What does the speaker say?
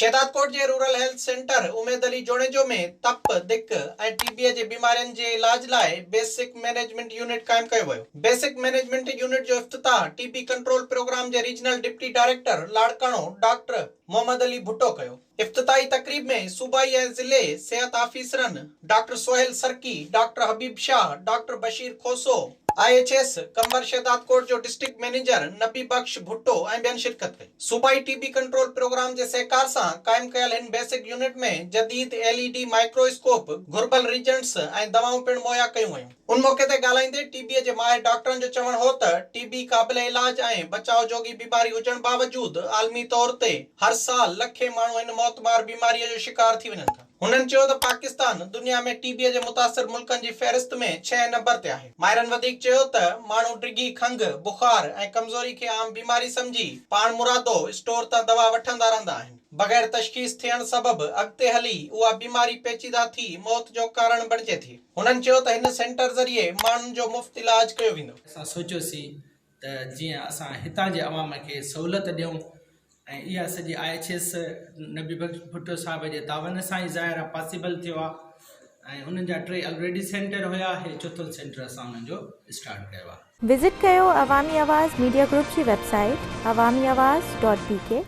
शहदादकोट जे rural health centre उमेद अली जोड़ेजो में तप दिक ऐं टीबीअ जे बीमारियुनि जे इलाज लाइ बेसिक मैनेजमेंट यूनिट काइम कयो वियो। बेसिक मैनेजमेंट यूनिट जो इफ्तिताह टीबी कंट्रोल प्रोग्राम जे regional deputy director Larkana doctor Mohammad Ali Bhutto कयो। इफ्तिताही तकरीब में सूबाई ऐं ज़िले सेहत आफीसरनि डॉक्टर सोहेल सरकी, डॉक्टर हबीब शाह, डॉक्टर बशीर खोसो, IHS कंबर शहदादकोट जो डिस्ट्रिक्ट मैनेजर नबी बख्श भुट्टो ऐं ॿियनि शिरकत कई। सूबाई टीबी कंट्रोल प्रोग्राम जे सहकार सां काइम कयल हिन बेसिक यूनिट में जदीद LED माइक्रोस्कोप, घुर्बल रिजेंट्स ऐं दवाऊं पिण मुहैया कयूं वयूं। उन मौके ते ॻाल्हाईंदे टीबीअ जे माहिर डॉक्टरनि जो चवणु हो त टीबी क़ाबिल इलाज ऐं बचाव जोगी बीमारी हुजण बावजूद आलमी तौर ते हर साल लखे माण्हू हिन मौतबार बीमारीअ जो शिकार थी वञनि था। हुननि चयो त पाकिस्तान दुनिया में टीबीअ जे मुतासिर मुल्कनि जी फ़हरिस्त में 6 नंबर ते आहे। माहिरनि वधीक चयो त माण्हू डिघी खंघ, बुखार ऐं कमज़ोरी खे आम बीमारी सम्झी पाण मुरादो स्टोर तां दवा वठंदा रहंदा आहिनि। बग़ैर तशख़ीस थियण सबबि अॻिते हली उहा बीमारी पेचीदा थी मौत जो कारण बणिजे थी। हुननि चयो त हिन सेंटर ज़रिए माण्हुनि जो मुफ़्त इलाज कयो वेंदो। असां सोचियोसीं त जीअं असां हितां जे अवाम खे सहूलियत ॾियूं ऐं इहा सॼी IHS नबी बख्श भुट्टो साहिब जे तावन सां ई ज़ाहिर पॉसिबल थियो आहे ऐं उन्हनि जा 3 ऑलरेडी सेंटर हुया। हे चोथों सेंटर असां उन्हनि जो स्टार्ट कयो आहे। विज़िट कयो अवामी आवाज़ मीडिया ग्रुप जी वेबसाइट awamiawaz.pk